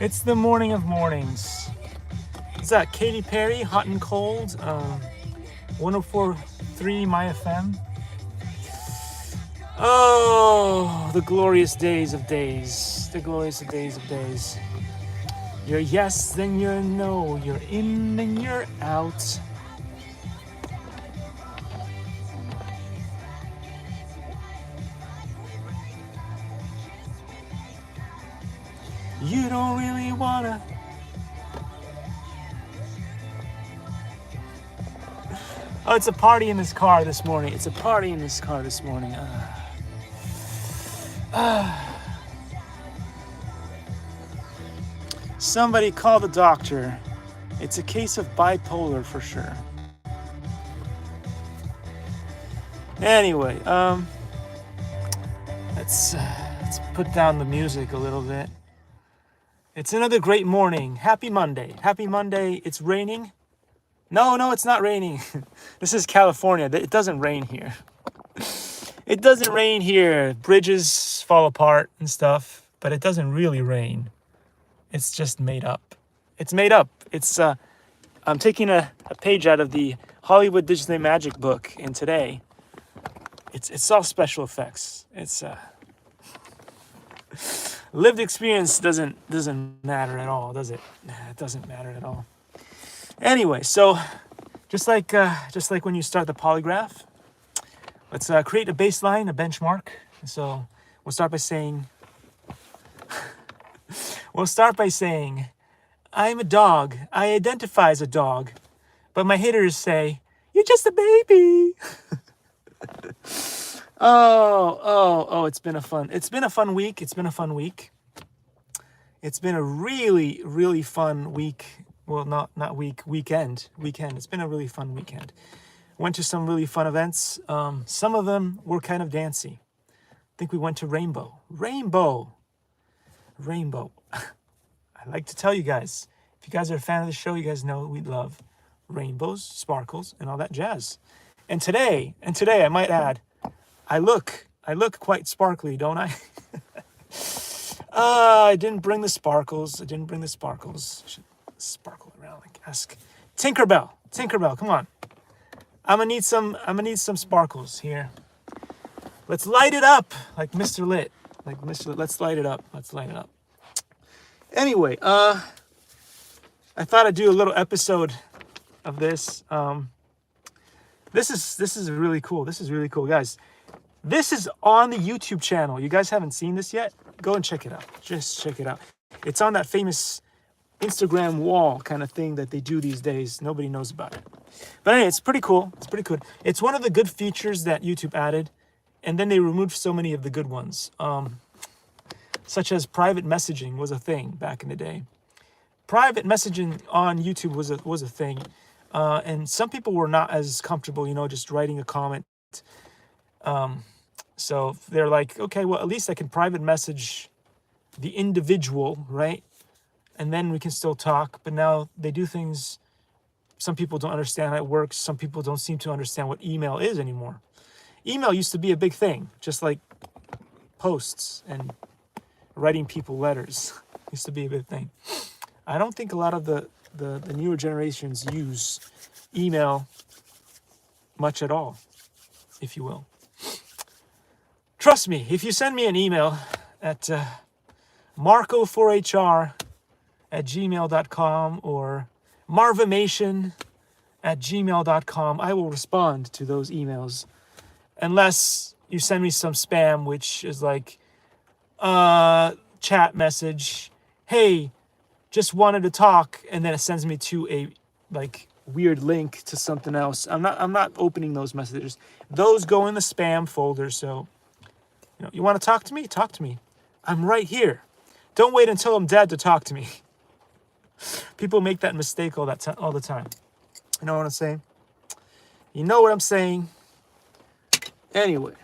It's the morning of mornings. Is that Katy Perry, Hot and Cold? 104.3 My FM. Oh, the glorious days of days. The glorious days of days. You're yes, then you're no. You're in, then you're out. You don't really wanna. Oh, it's a party in this car this morning. It's a party in this car this morning. Somebody call the doctor. It's a case of bipolar for sure. Anyway, let's put down the music a little bit. It's another great morning. Happy Monday. Happy Monday. It's raining. No, it's not raining. This is California. It doesn't rain here. It doesn't rain here. Bridges fall apart and stuff, but it doesn't really rain. It's just made up. It's made up. It's I'm taking a page out of the Hollywood Disney Magic book, and today it's all special effects. It's lived experience doesn't matter at all, does it? It doesn't matter at all. Anyway, so just like when you start the polygraph, let's create a baseline, a benchmark. So we'll start by saying, I'm a dog. I identify as a dog, but my haters say, you're just a baby. Oh, it's been a fun week. It's been a really, really fun week. Well, not weekend. It's been a really fun weekend. Went to some really fun events. Some of them were kind of dancey. I think we went to Rainbow. I like to tell you guys, if you guys are a fan of the show, you guys know we love rainbows, sparkles, and all that jazz. And today, I might add, I look quite sparkly, don't I? I didn't bring the sparkles. I should sparkle around like ask Tinkerbell, come on. I'm gonna need some sparkles here. Let's light it up like Mr. Lit. Let's light it up. Anyway, I thought I'd do a little episode of this. This is really cool. Guys. This is on the YouTube channel. You guys haven't seen this yet? Go and check it out. Just check it out. It's on that famous Instagram wall kind of thing that they do these days. Nobody knows about it. But anyway, it's pretty cool. It's one of the good features that YouTube added, and then they removed so many of the good ones. Such as private messaging was a thing back in the day. Private messaging on YouTube was a thing. And some people were not as comfortable, just writing a comment. So they're like, okay, well, at least I can private message the individual, right? And then we can still talk. But now they do things, some people don't understand how it works. Some people don't seem to understand what email is anymore. Email used to be a big thing, just like posts and writing people letters used to be a big thing. I don't think a lot of the newer generations use email much at all, if you will. Trust me, if you send me an email at marco4hr@gmail.com or marvimation@gmail.com, I will respond to those emails. Unless you send me some spam, which is like chat message, hey, just wanted to talk, and then it sends me to a weird link to something else. I'm not opening those messages. Those go in the spam folder. So, you want to talk to me? Talk to me. I'm right here. Don't wait until I'm dead to talk to me. People make that mistake all the time. You know what I'm saying? You know what I'm saying? Anyway,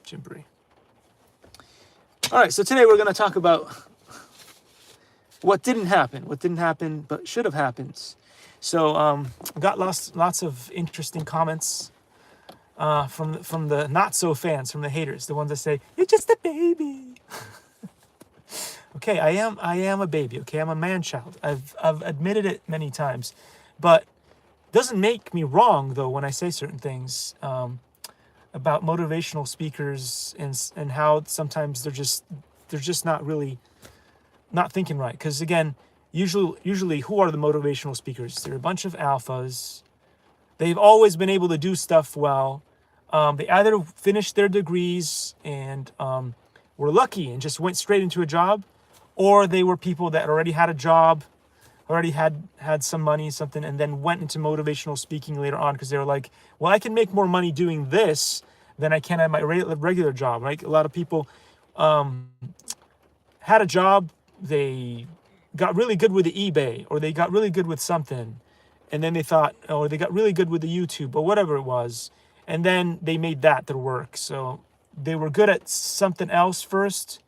Jim Bree. All right, so today we're going to talk about what didn't happen, but should have happened. So, got lots of interesting comments from the not so fans, from the haters, the ones that say you're just a baby. Okay, I am a baby. Okay, I'm a man child. I've admitted it many times, but doesn't make me wrong though when I say certain things about motivational speakers and how sometimes they're just not really not thinking right. Because again, usually who are the motivational speakers? They're a bunch of alphas. They've always been able to do stuff well. They either finished their degrees and were lucky and just went straight into a job, or they were people that already had a job, already had some money, something, and then went into motivational speaking later on because they were like, well, I can make more money doing this than I can at my regular job, right? A lot of people had a job, they got really good with the eBay, or they got really good with something, and then they thought, or they got really good with the YouTube, or whatever it was, and then they made that their work. So they were good at something else first.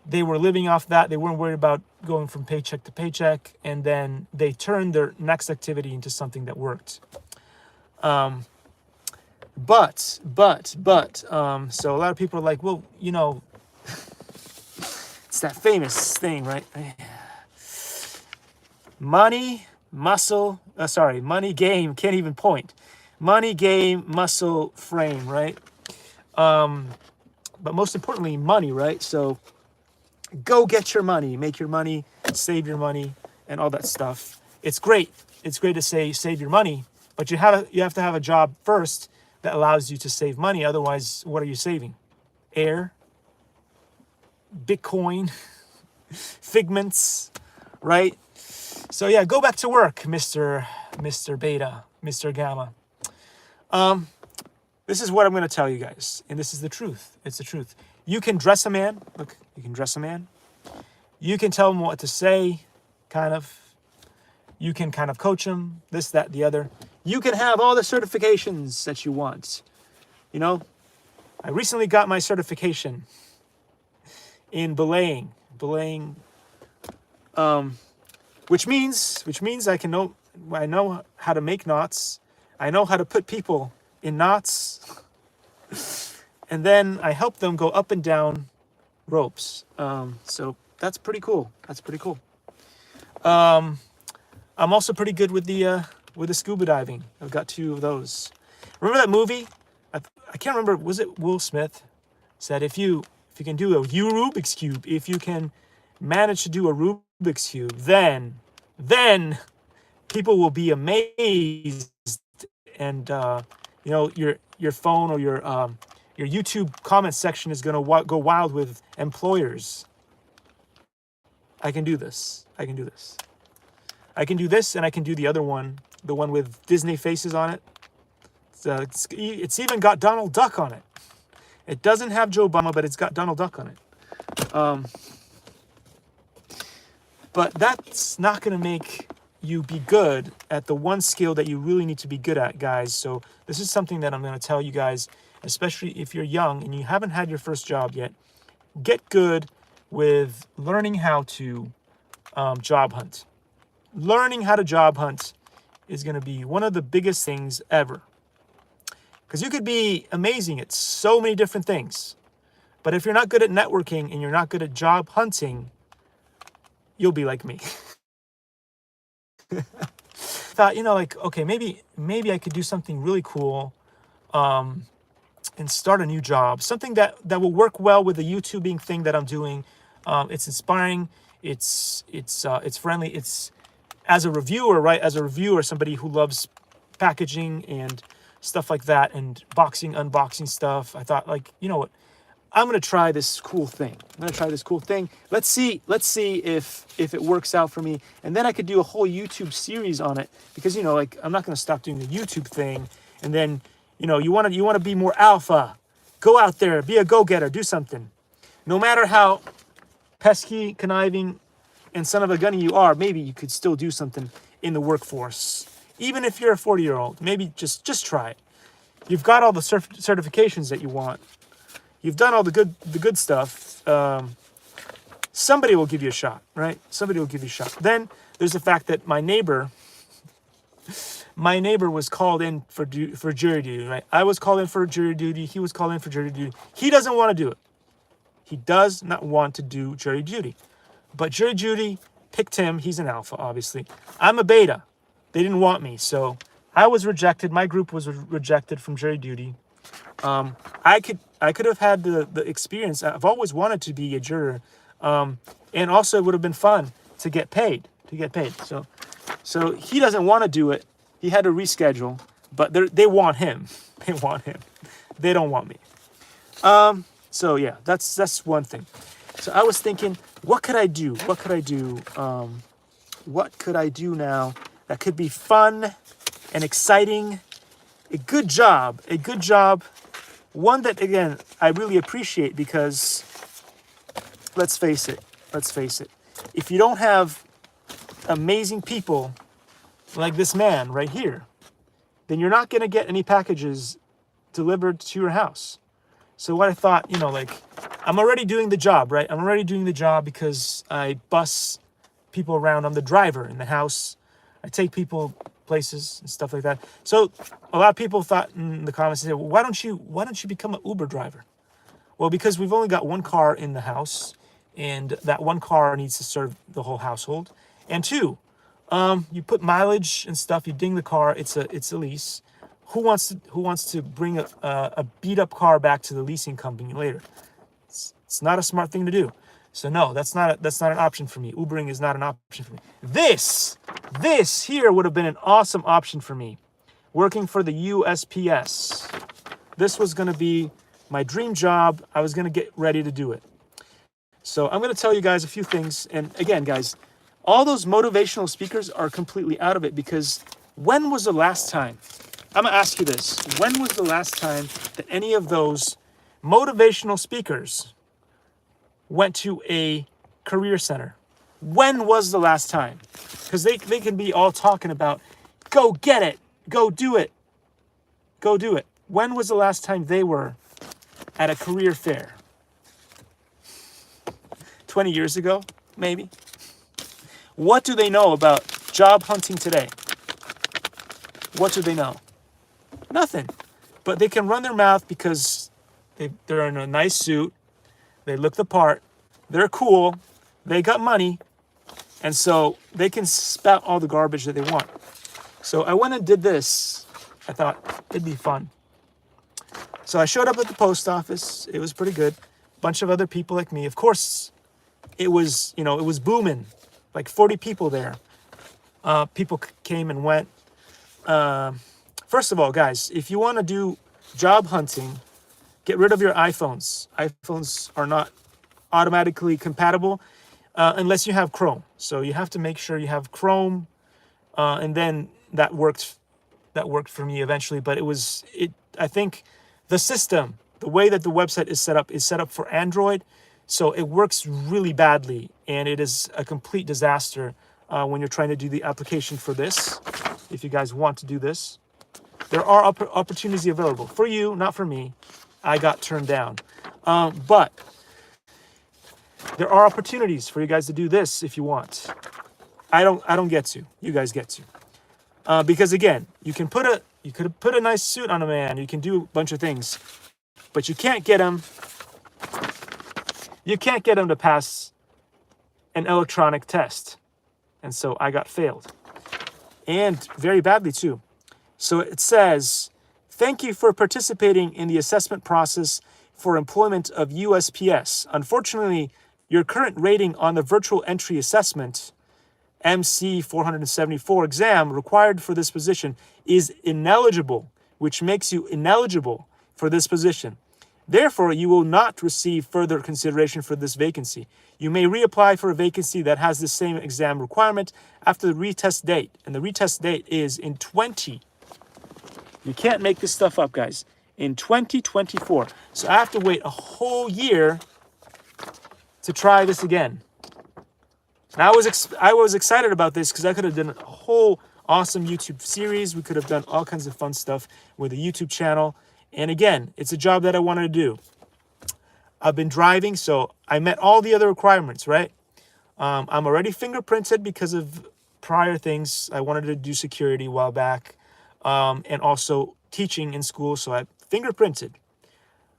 They were living off that. They weren't worried about going from paycheck to paycheck, and then they turned their next activity into something that worked. So a lot of people are like, well, you know, it's that famous thing, right? Money, muscle, money, game, can't even point. Money, game, muscle, frame, right? But most importantly, money, right? So go get your money, make your money, save your money, and all that stuff. It's great. It's great to say save your money, but you have to have a job first that allows you to save money. Otherwise, what are you saving? Air, Bitcoin, figments, right? So yeah, go back to work, Mr. Beta, Mr. Gamma. This is what I'm going to tell you guys, and this is the truth. It's the truth. You can dress a man. Look, you can dress a man. You can tell him what to say, kind of. You can kind of coach him, this, that, the other. You can have all the certifications that you want. You know, I recently got my certification in belaying, which means I know how to make knots. I know how to put people in knots. And then I help them go up and down ropes. So that's pretty cool. I'm also pretty good with the scuba diving. I've got 2 of those. Remember that movie? I can't remember. Was it Will Smith? Said if you can do a Rubik's Cube, if you can manage to do a Rubik's Cube, then people will be amazed, and you know, your phone or your YouTube comment section is gonna go wild with employers. I can do this. I can do this, and I can do the other one, the one with Disney faces on it. It's even got Donald Duck on it. It doesn't have Joe Obama, but it's got Donald Duck on it. But that's not going to make you be good at the one skill that you really need to be good at, guys. So this is something that I'm going to tell you guys, especially if you're young and you haven't had your first job yet. Get good with learning how to job hunt. Learning how to job hunt is going to be one of the biggest things ever. Because you could be amazing at so many different things. But if you're not good at networking and you're not good at job hunting, you'll be like me. Thought, you know, like, okay, maybe I could do something really cool and start a new job. Something that will work well with the YouTubing thing that I'm doing. It's inspiring. It's friendly. It's as a reviewer, right? As a reviewer, somebody who loves packaging and stuff like that, and unboxing stuff. I thought, like, you know what? I'm gonna try this cool thing. Let's see if it works out for me, and then I could do a whole YouTube series on it. Because, you know, like, I'm not gonna stop doing the YouTube thing, and then, you know, you wanna be more alpha. Go out there, be a go-getter, do something. No matter how pesky, conniving, and son of a gunny you are, maybe you could still do something in the workforce. Even if you're a 40-year-old, maybe just try it. You've got all the certifications that you want. You've done all the good stuff. Somebody will give you a shot, right? Somebody will give you a shot. Then there's the fact that my neighbor was called in for jury duty, right? I was called in for jury duty. He was called in for jury duty. He doesn't want to do it. He does not want to do jury duty. But jury duty picked him. He's an alpha, obviously. I'm a beta. They didn't want me, so I was rejected. My group was rejected from jury duty. I could have had the experience. I've always wanted to be a juror, and also it would have been fun to get paid. So he doesn't want to do it. He had to reschedule, but they want him. They want him. They don't want me. So yeah, that's one thing. So I was thinking, what could I do? What could I do? What could I do now that could be fun and exciting? A good job. One that, again, I really appreciate because, let's face it. If you don't have amazing people like this man right here, then you're not going to get any packages delivered to your house. So what I thought, I'm already doing the job, right? I'm already doing the job because I bus people around. I'm the driver in the house. I take people places and stuff like that. So a lot of people thought in the comments, they said, well, why don't you become an Uber driver? Well, because we've only got one car in the house, and that one car needs to serve the whole household. And two, you put mileage and stuff, you ding the car, it's a lease. Who wants to bring a beat up car back to the leasing company later? It's not a smart thing to do. So no, that's not an option for me. Ubering is not an option for me. This here would have been an awesome option for me. Working for the USPS. This was going to be my dream job. I was going to get ready to do it. So I'm going to tell you guys a few things. And again, guys, all those motivational speakers are completely out of it, because when was the last time? I'm going to ask you this. When was the last time that any of those motivational speakers went to a career center? When was the last time? Because they can be all talking about, go get it, go do it, go do it. When was the last time they were at a career fair? 20 years ago, maybe? What do they know about job hunting today? What do they know? Nothing. But they can run their mouth because they're in a nice suit, they look the part, they're cool, they got money, and so they can spout all the garbage that they want. So I went and did this. I thought it'd be fun. So I showed up at the post office. It was pretty good. A bunch of other people like me. Of course, it was booming. Like 40 people there. People came and went. First of all, guys, if you want to do job hunting, get rid of your iPhones. iPhones are not automatically compatible unless you have Chrome. So you have to make sure you have Chrome, and then that worked for me eventually. But I think the system, the way that the website is set up for Android, so it works really badly, and it is a complete disaster when you're trying to do the application for this. If you guys want to do this, there are opportunities available for you, not for me. I got turned down, but there are opportunities for you guys to do this if you want. I don't get to. You guys get to, because again, you could put a nice suit on a man. You can do a bunch of things, but you can't get him. You can't get him to pass an electronic test, and so I got failed, and very badly too. So it says, thank you for participating in the assessment process for employment of USPS. Unfortunately, your current rating on the virtual entry assessment, MC 474 exam required for this position is ineligible, which makes you ineligible for this position. Therefore, you will not receive further consideration for this vacancy. You may reapply for a vacancy that has the same exam requirement after the retest date. And the retest date is in 20. You can't make this stuff up, guys. In 2024. So I have to wait a whole year to try this again. And I was excited about this because I could have done a whole awesome YouTube series. We could have done all kinds of fun stuff with a YouTube channel. And again, it's a job that I wanted to do. I've been driving, so I met all the other requirements, right? I'm already fingerprinted because of prior things. I wanted to do security a while back, and also teaching in school, so I fingerprinted.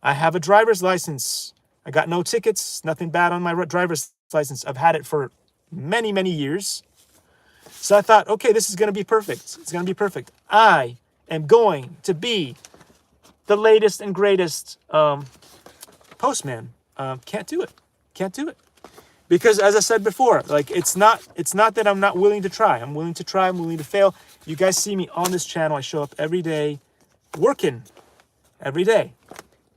I have a driver's license. I got no tickets, nothing bad on my driver's license. I've had it for many, many years. So I thought, okay, this is going to be perfect. It's going to be perfect. I am going to be the latest and greatest postman. Can't do it. Can't do it. Because as I said before, like it's not that I'm not willing to try. I'm willing to try. I'm willing to fail. You guys see me on this channel. I show up every day, working every day.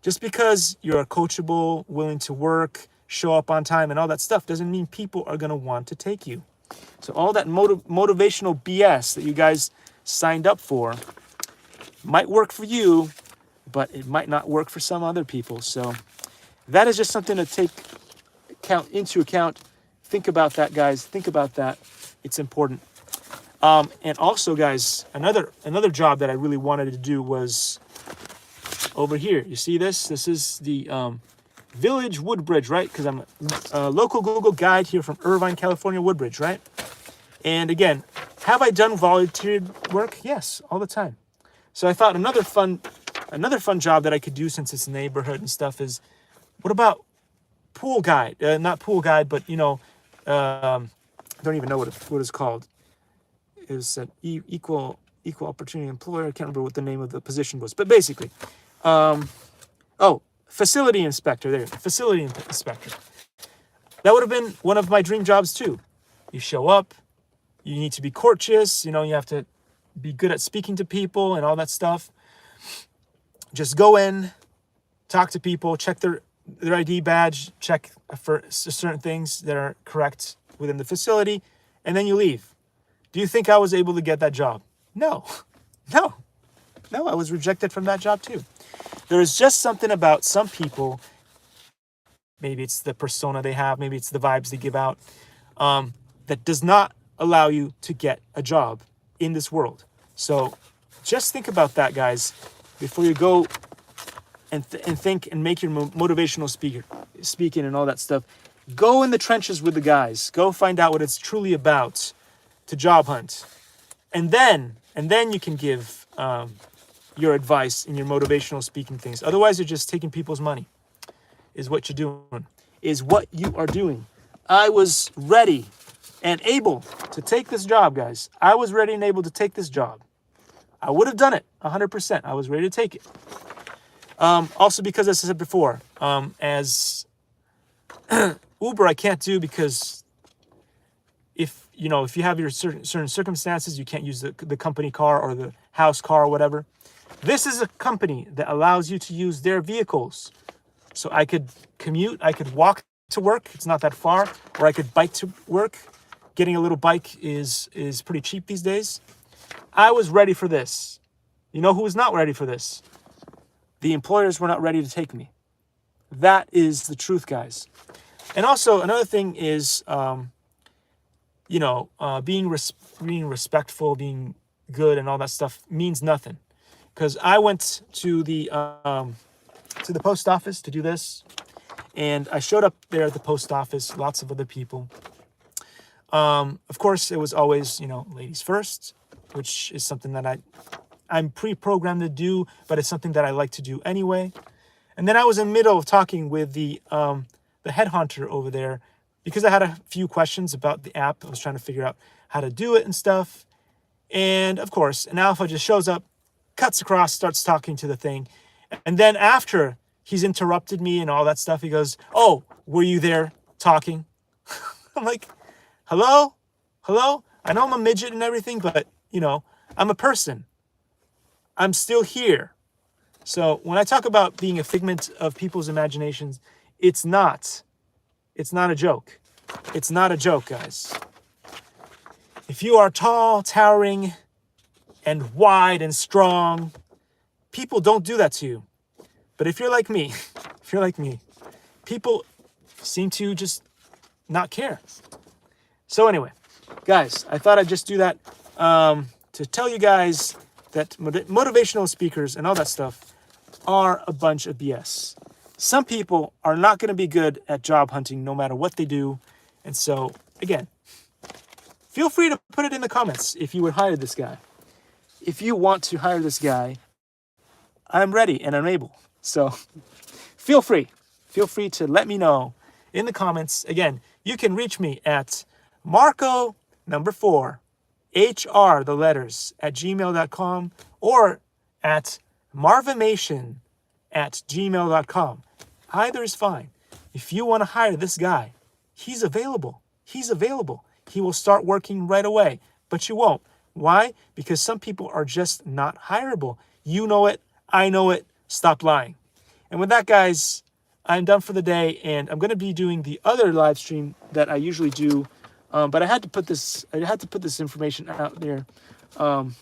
Just because you're coachable, willing to work, show up on time and all that stuff doesn't mean people are going to want to take you. So all that motivational BS that you guys signed up for might work for you, but it might not work for some other people. So that is just something to take into account. Think about that, guys. Think about that. It's important. And also, guys, another job that I really wanted to do was over here. You see this? This is the Village Woodbridge, right? Because I'm a local Google guide here from Irvine, California, Woodbridge, right? And again, have I done volunteer work? Yes, all the time. So I thought another fun job that I could do since it's a neighborhood and stuff is, what about pool guide? Not pool guide, but you know, don't even know what it's called. It was an equal opportunity employer. I can't remember what the name of the position was, but basically, facility inspector. There, facility inspector. That would have been one of my dream jobs too. You show up, you need to be courteous, you know, you have to be good at speaking to people and all that stuff. Just go in, talk to people, check their ID badge, check for certain things that are correct within the facility, and then you leave. Do you think I was able to get that job? No, I was rejected from that job too. There is just something about some people, maybe it's the persona they have, maybe it's the vibes they give out, that does not allow you to get a job in this world. So just think about that, guys, before you go and think and make your motivational speaking and all that stuff. Go in the trenches with the guys. Go find out what it's truly about to job hunt. And then you can give your advice in your motivational speaking things. Otherwise, you're just taking people's money, is what you're doing, is what you are doing. I was ready and able to take this job, guys. I was ready and able to take this job. I would have done it 100%. I was ready to take it. Also, because as I said before, as Uber, I can't do because if you have your certain circumstances, you can't use the company car or the house car or whatever. This is a company that allows you to use their vehicles. So I could commute, I could walk to work. It's not that far. Or I could bike to work. Getting a little bike is pretty cheap these days. I was ready for this. You know who was not ready for this? The employers were not ready to take me. That is the truth, guys. And also another thing is, being respectful, being good, and all that stuff means nothing. Because I went to the post office to do this, and I showed up there at the post office. Lots of other people. Of course, it was always ladies first, which is something that I'm pre-programmed to do, but it's something that I like to do anyway. And then I was in the middle of talking with the headhunter over there because I had a few questions about the app. I was trying to figure out how to do it and stuff. And of course, an alpha just shows up, cuts across, starts talking to the thing. And then after he's interrupted me and all that stuff, he goes, "Oh, were you there talking?" I'm like, hello? I know I'm a midget and everything, but I'm a person. I'm still here. So when I talk about being a figment of people's imaginations, it's not a joke. It's not a joke, guys. If you are tall, towering, and wide and strong, people don't do that to you. But if you're like me, people seem to just not care. So anyway, guys, I thought I'd just do that to tell you guys that motivational speakers and all that stuff are a bunch of BS. Some people are not going to be good at job hunting no matter what they do. And so, again, feel free to put it in the comments if you would hire this guy. If you want to hire this guy, I'm ready and I'm able. So feel free to let me know in the comments. Again, you can reach me at Marco number 4 HR, the letters, at gmail.com, or at marvimation@gmail.com. Either is fine. If you want to hire this guy, he's available. He's available. He will start working right away, but you won't. Why? Because some people are just not hireable. You know it. I know it. Stop lying. And with that, guys, I'm done for the day, and I'm going to be doing the other live stream that I usually do. But I had to put this information out there. I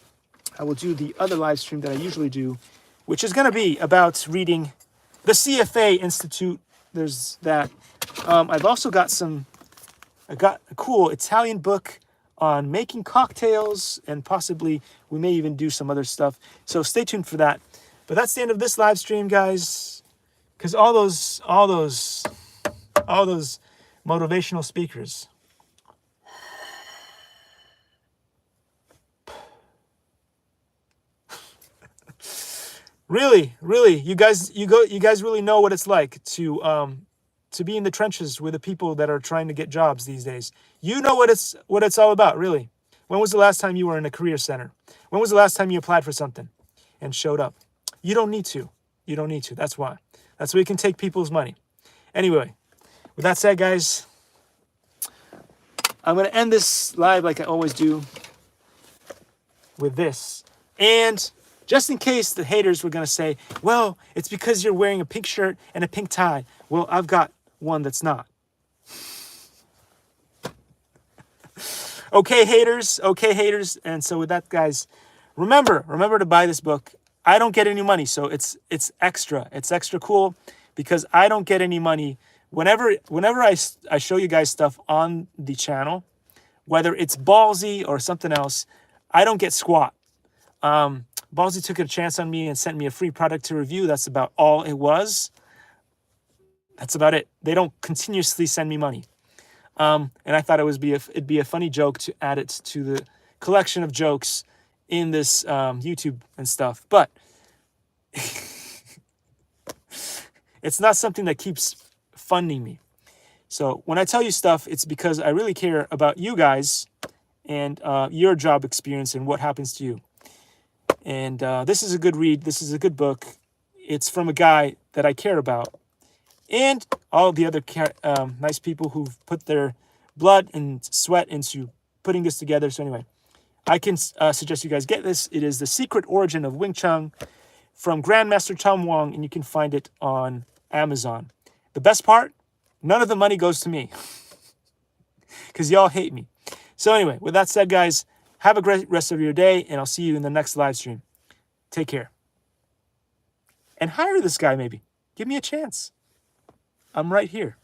will do the other live stream that I usually do, which is going to be about reading the CFA Institute. There's that. I've also got I got a cool Italian book on making cocktails, and possibly we may even do some other stuff. So stay tuned for that. But that's the end of this live stream, guys. Because all those motivational speakers. Really, you guys really know what it's like to be in the trenches with the people that are trying to get jobs these days. You know what it's all about, really. When was the last time you were in a career center? When was the last time you applied for something and showed up? You don't need to. You don't need to. That's why. That's where you can take people's money. Anyway, with that said, guys, I'm going to end this live like I always do with this. And just in case the haters were going to say, well, it's because you're wearing a pink shirt and a pink tie. Well, I've got one that's not. Okay, haters. Okay, haters. And so with that, guys, remember to buy this book. I don't get any money, so it's extra. It's extra cool because I don't get any money. Whenever I show you guys stuff on the channel, whether it's ballsy or something else, I don't get squat. Ballsy took a chance on me and sent me a free product to review. That's about all it was. That's about it. They don't continuously send me money. And I thought it'd be a funny joke to add it to the collection of jokes in this YouTube and stuff. But it's not something that keeps funding me. So when I tell you stuff, it's because I really care about you guys and your job experience and what happens to you. And this is a good read. This is a good book. It's from a guy that I care about. And all the other nice people who've put their blood and sweat into putting this together. So anyway, I can suggest you guys get this. It is The Secret Origin of Wing Chun from Grandmaster Tom Wong, and you can find it on Amazon. The best part, none of the money goes to me because y'all hate me. So anyway, with that said, guys, have a great rest of your day, and I'll see you in the next live stream. Take care. And hire this guy, maybe. Give me a chance. I'm right here.